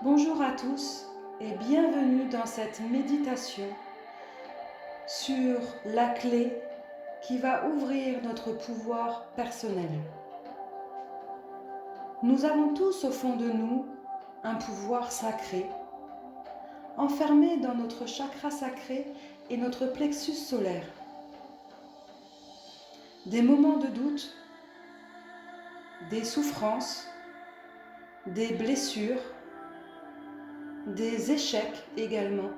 Bonjour à tous et bienvenue dans cette méditation sur la clé qui va ouvrir notre pouvoir personnel. Nous avons tous au fond de nous un pouvoir sacré, enfermé dans notre chakra sacré et notre plexus solaire. Des moments de doute, des souffrances, des blessures, des échecs également,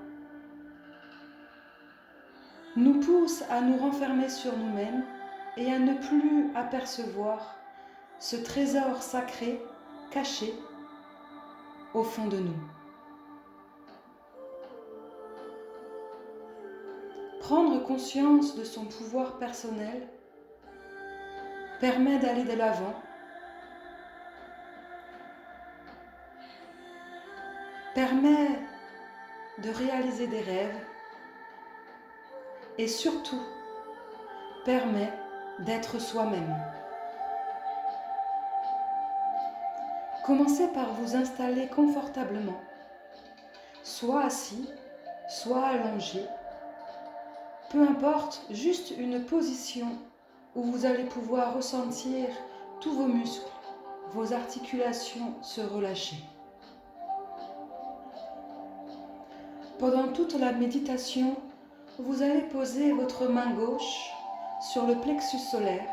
nous poussent à nous renfermer sur nous-mêmes et à ne plus apercevoir ce trésor sacré caché au fond de nous. Prendre conscience de son pouvoir personnel permet d'aller de l'avant, permet de réaliser des rêves et surtout permet d'être soi-même. Commencez par vous installer confortablement, soit assis, soit allongé, peu importe, juste une position où vous allez pouvoir ressentir tous vos muscles, vos articulations se relâcher. Pendant toute la méditation, vous allez poser votre main gauche sur le plexus solaire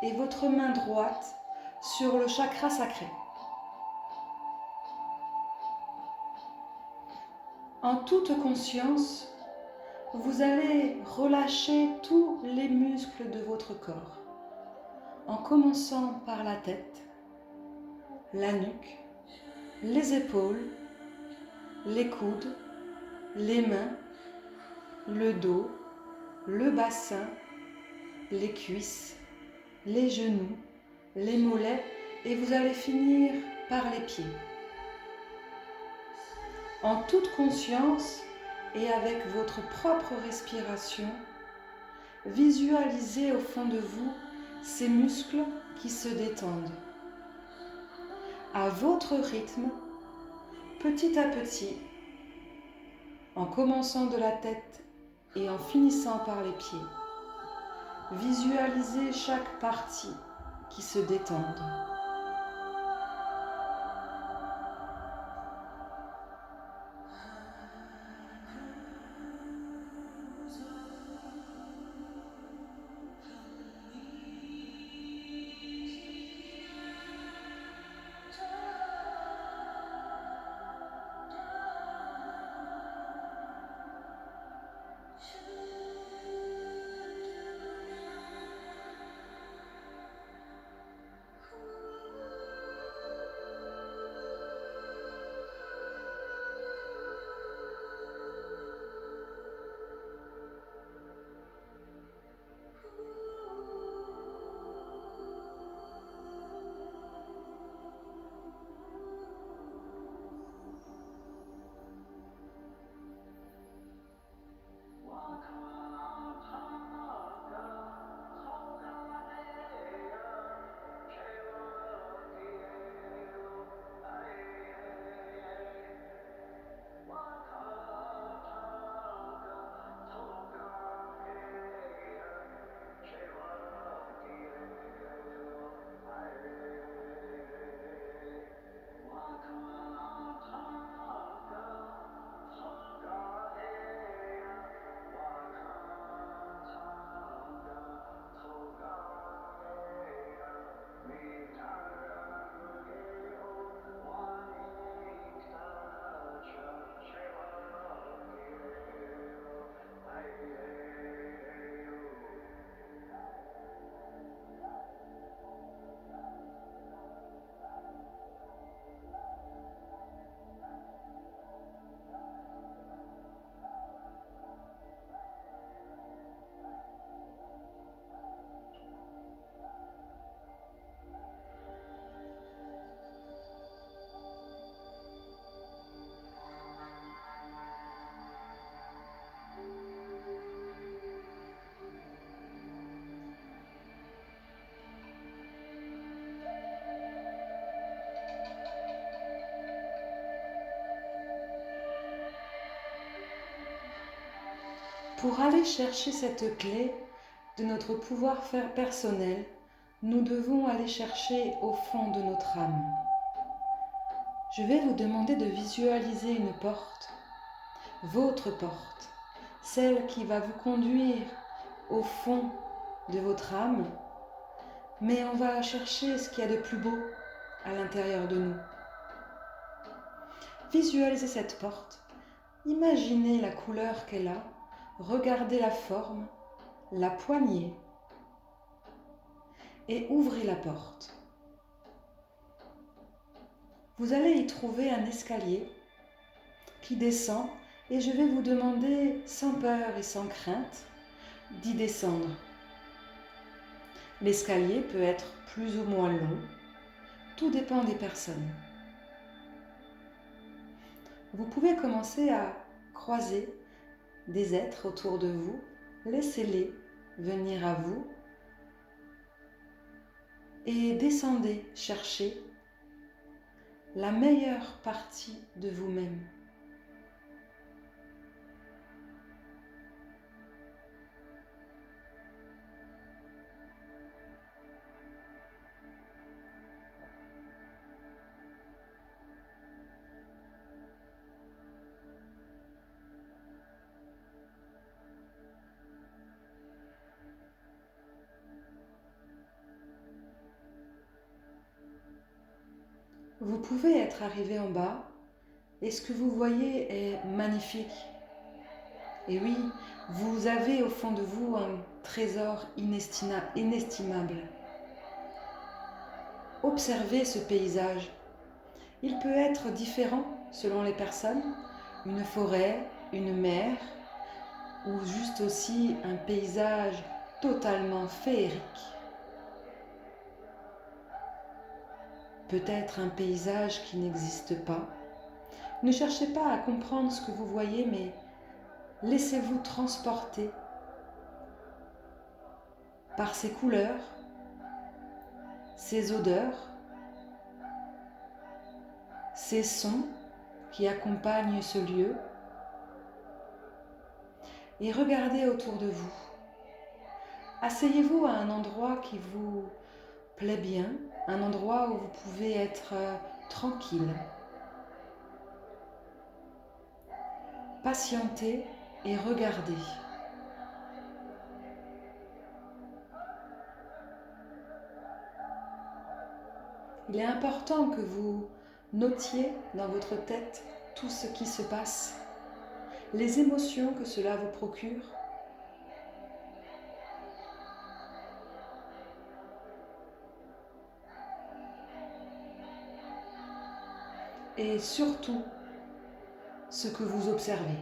et votre main droite sur le chakra sacré. En toute conscience, vous allez relâcher tous les muscles de votre corps, en commençant par la tête, la nuque, les épaules, les coudes, les mains, le dos, le bassin, les cuisses, les genoux, les mollets et vous allez finir par les pieds. En toute conscience et avec votre propre respiration, visualisez au fond de vous ces muscles qui se détendent. À votre rythme, petit à petit, en commençant de la tête et en finissant par les pieds, visualisez chaque partie qui se détendent. Pour aller chercher cette clé de notre pouvoir faire personnel, nous devons aller chercher au fond de notre âme. Je vais vous demander de visualiser une porte, votre porte, celle qui va vous conduire au fond de votre âme, mais on va chercher ce qu'il y a de plus beau à l'intérieur de nous. Visualisez cette porte, imaginez la couleur qu'elle a, regardez la forme, la poignée et ouvrez la porte. Vous allez y trouver un escalier qui descend et je vais vous demander sans peur et sans crainte d'y descendre. L'escalier peut être plus ou moins long, tout dépend des personnes. Vous pouvez commencer à croiser des êtres autour de vous, laissez-les venir à vous et descendez chercher la meilleure partie de vous-même. Vous pouvez être arrivé en bas et ce que vous voyez est magnifique. Et oui, vous avez au fond de vous un trésor inestimable. Observez ce paysage. Il peut être différent selon les personnes, une forêt, une mer ou juste aussi un paysage totalement féerique. Peut-être un paysage qui n'existe pas. Ne cherchez pas à comprendre ce que vous voyez, mais laissez-vous transporter par ces couleurs, ces odeurs, ces sons qui accompagnent ce lieu et regardez autour de vous. Asseyez-vous à un endroit qui vous plaît bien, un endroit où vous pouvez être tranquille. Patientez et regardez. Il est important que vous notiez dans votre tête tout ce qui se passe, les émotions que cela vous procure. Et surtout, ce que vous observez.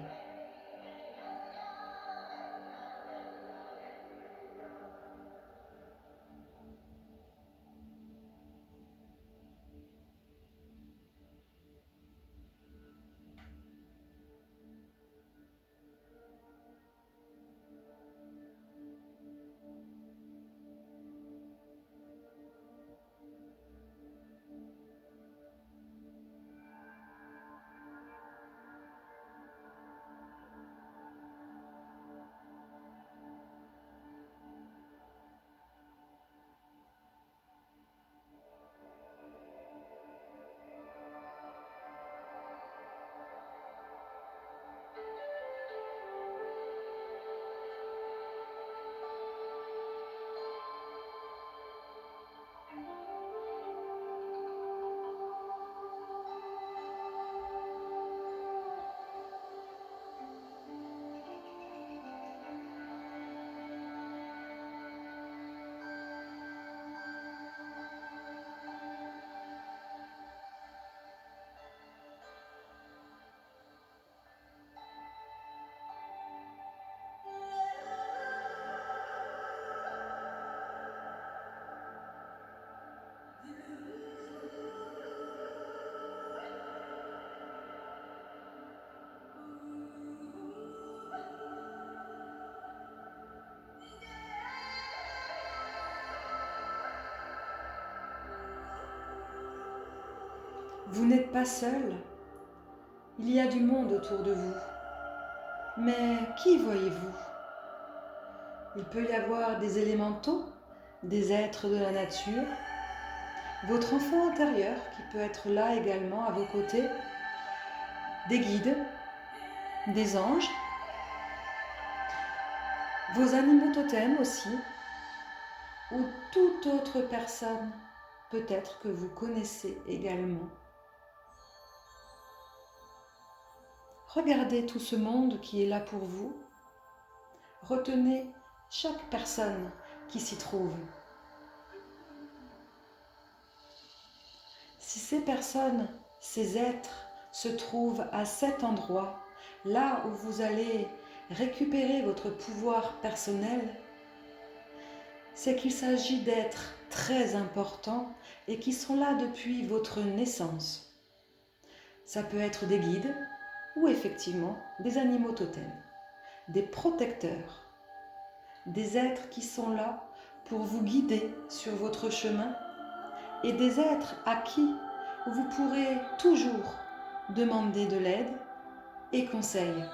Vous n'êtes pas seul, il y a du monde autour de vous. Mais qui voyez-vous ? Il peut y avoir des élémentaux, des êtres de la nature, votre enfant intérieur qui peut être là également à vos côtés, des guides, des anges, vos animaux totems aussi, ou toute autre personne peut-être que vous connaissez également. Regardez tout ce monde qui est là pour vous. Retenez chaque personne qui s'y trouve. Si ces personnes, ces êtres se trouvent à cet endroit, là où vous allez récupérer votre pouvoir personnel, c'est qu'il s'agit d'êtres très importants et qui sont là depuis votre naissance. Ça peut être des guides ou effectivement des animaux totems, des protecteurs, des êtres qui sont là pour vous guider sur votre chemin et des êtres à qui vous pourrez toujours demander de l'aide et conseil.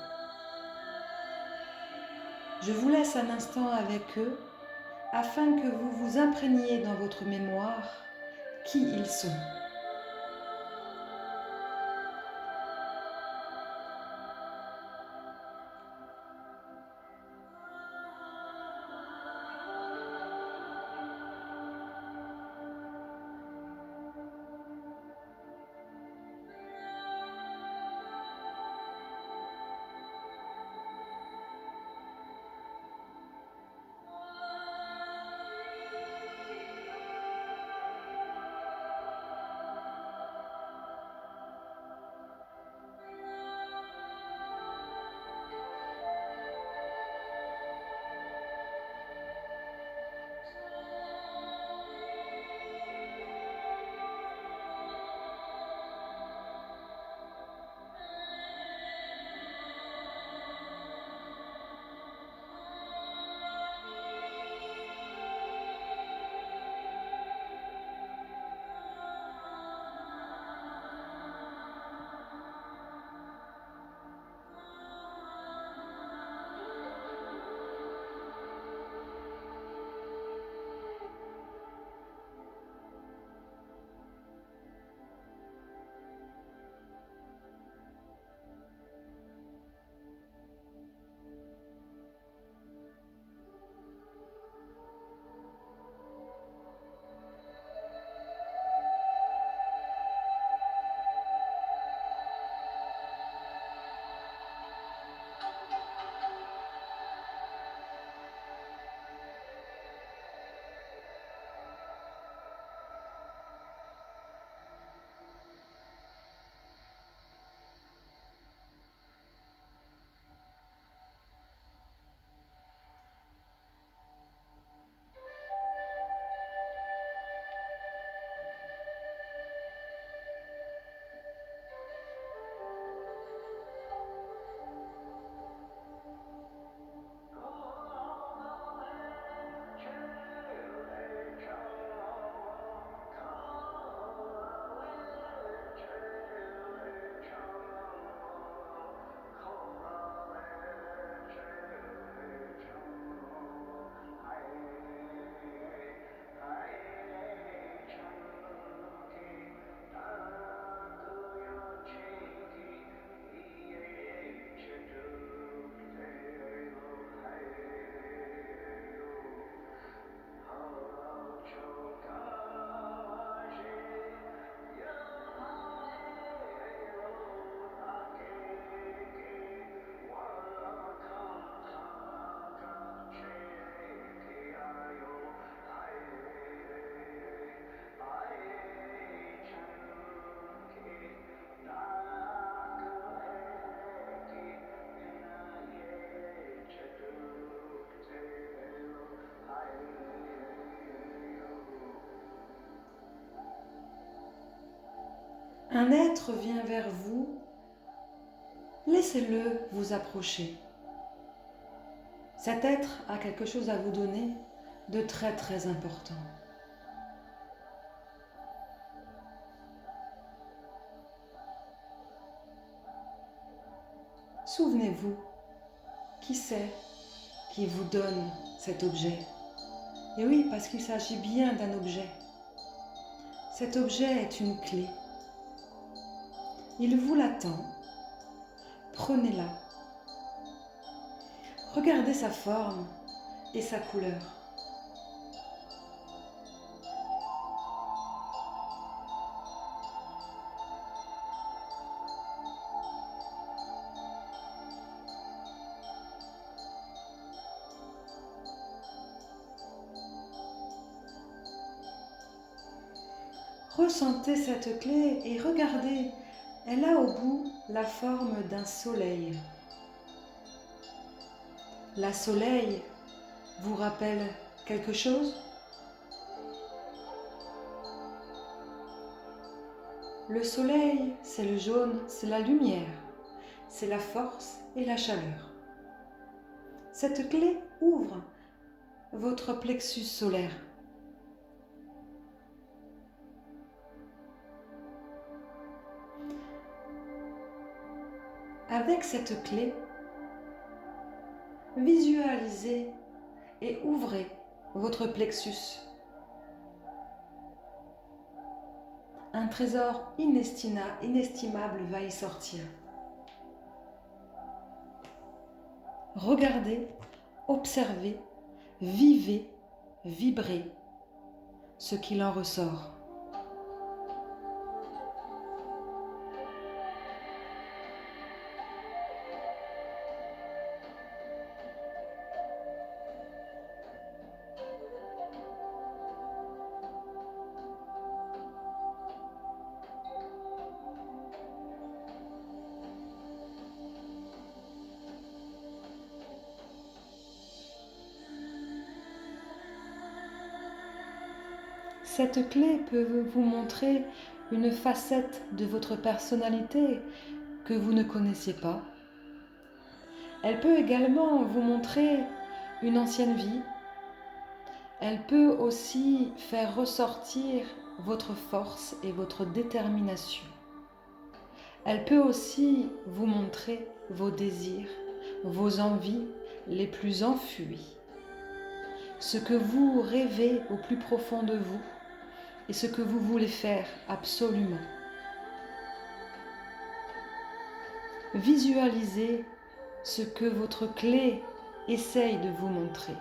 Je vous laisse un instant avec eux afin que vous vous imprégniez dans votre mémoire qui ils sont. Un être vient vers vous, laissez-le vous approcher. Cet être a quelque chose à vous donner de très très important. Souvenez-vous, qui c'est qui vous donne cet objet. Et oui, parce qu'il s'agit bien d'un objet. Cet objet est une clé. Il vous l'attend. Prenez-la. Regardez sa forme et sa couleur. Ressentez cette clé et regardez, elle a au bout la forme d'un soleil. La soleil vous rappelle quelque chose? Le soleil, c'est le jaune, c'est la lumière, c'est la force et la chaleur. Cette clé ouvre votre plexus solaire. Avec cette clé, visualisez et ouvrez votre plexus. Un trésor inestimable va y sortir. Regardez, observez, vivez, vibrez ce qu'il en ressort. Cette clé peut vous montrer une facette de votre personnalité que vous ne connaissiez pas. Elle peut également vous montrer une ancienne vie. Elle peut aussi faire ressortir votre force et votre détermination. Elle peut aussi vous montrer vos désirs, vos envies les plus enfuies, ce que vous rêvez au plus profond de vous et ce que vous voulez faire absolument. Visualisez ce que votre clé essaye de vous montrer.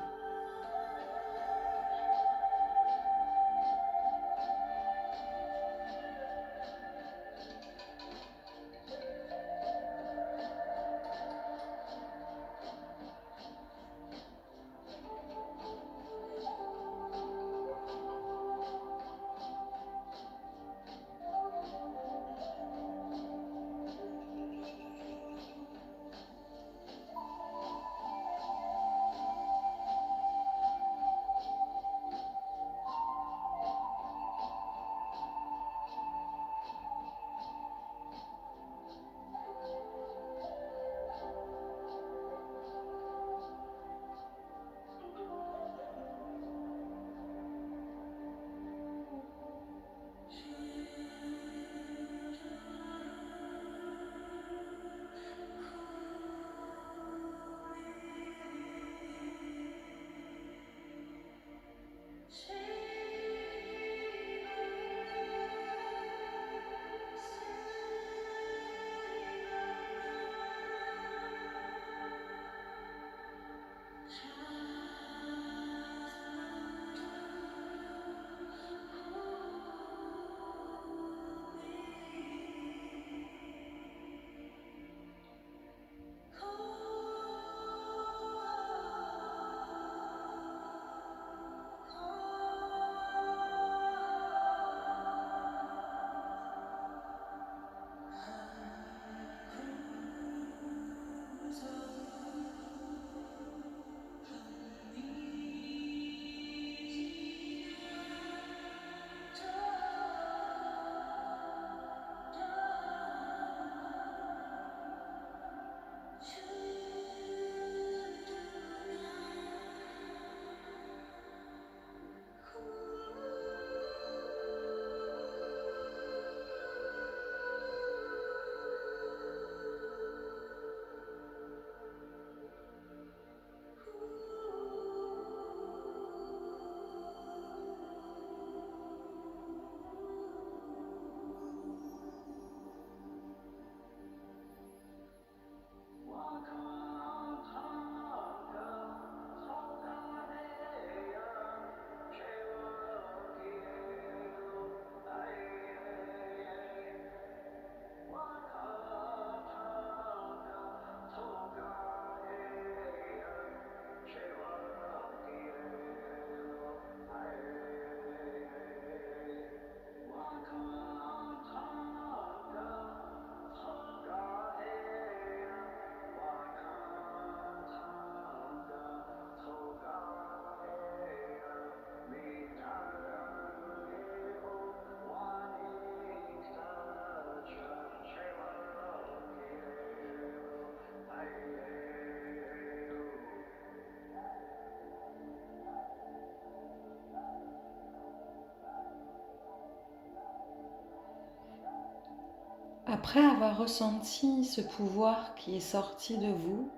Après avoir ressenti ce pouvoir qui est sorti de vous,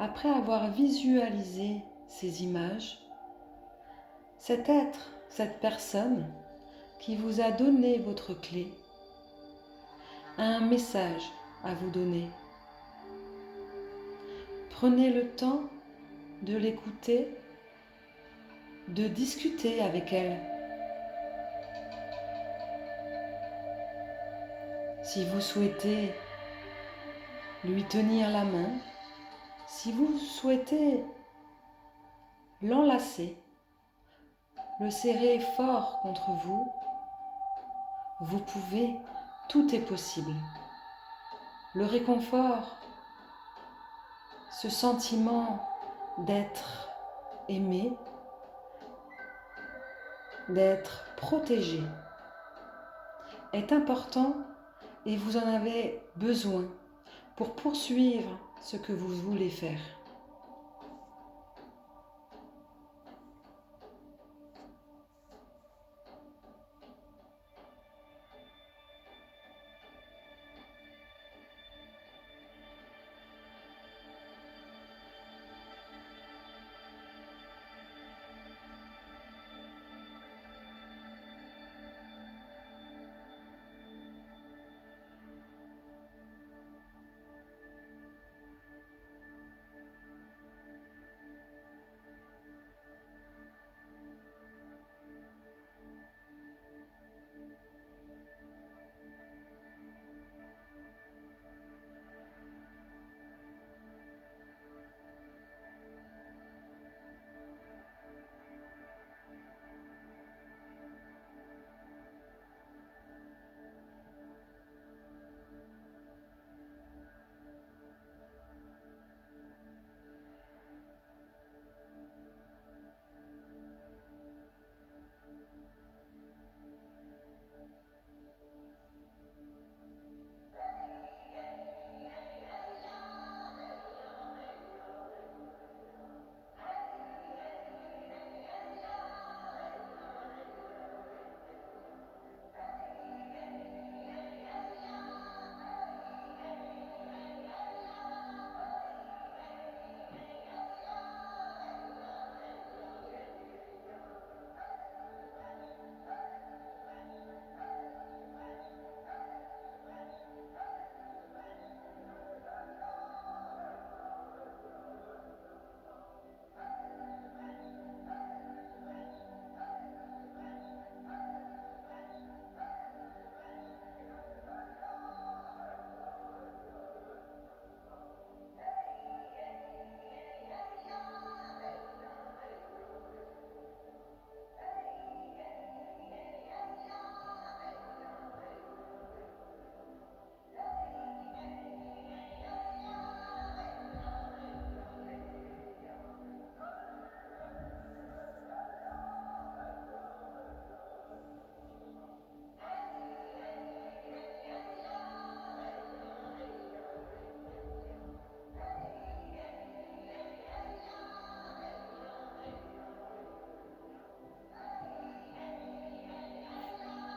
après avoir visualisé ces images, cet être, cette personne qui vous a donné votre clé, a un message à vous donner. Prenez le temps de l'écouter, de discuter avec elle. Si vous souhaitez lui tenir la main, si vous souhaitez l'enlacer, le serrer fort contre vous, vous pouvez, tout est possible. Le réconfort, ce sentiment d'être aimé, d'être protégé, est important et vous en avez besoin pour poursuivre ce que vous voulez faire.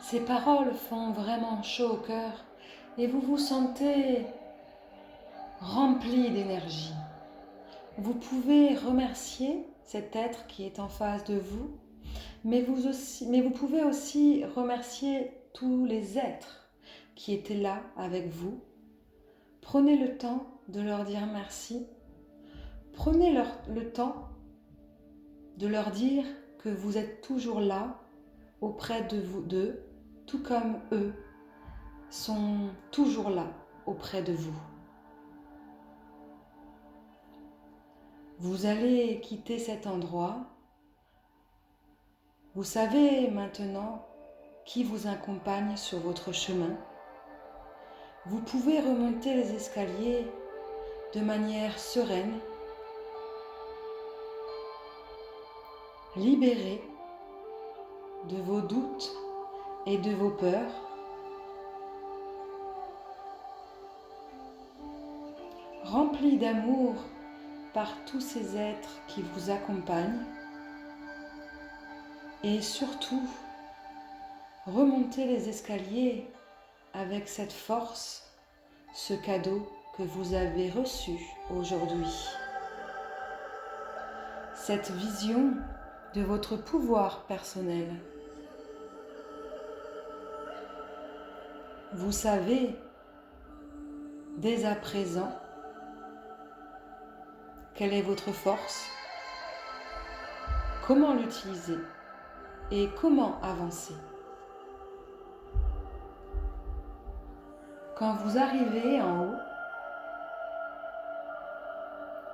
Ces paroles font vraiment chaud au cœur et vous vous sentez rempli d'énergie. Vous pouvez remercier cet être qui est en face de vous, mais vous pouvez aussi remercier tous les êtres qui étaient là avec vous. Prenez le temps de leur dire merci. Prenez le temps de leur dire que vous êtes toujours là auprès de vous d'eux, tout comme eux sont toujours là auprès de vous. Vous allez quitter cet endroit. Vous savez maintenant qui vous accompagne sur votre chemin. Vous pouvez remonter les escaliers de manière sereine, libéré de vos doutes et de vos peurs. Rempli d'amour par tous ces êtres qui vous accompagnent. Et surtout, remontez les escaliers avec cette force ce cadeau que vous avez reçu aujourd'hui. Cette vision de votre pouvoir personnel. Vous savez dès à présent quelle est votre force, comment l'utiliser et comment avancer. Quand vous arrivez en haut,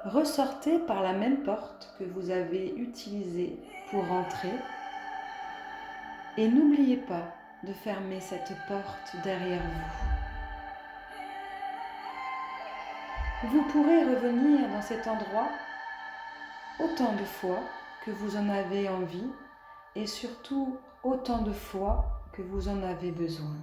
ressortez par la même porte que vous avez utilisée pour entrer et n'oubliez pas de fermer cette porte derrière vous. Vous pourrez revenir dans cet endroit autant de fois que vous en avez envie et surtout autant de fois que vous en avez besoin.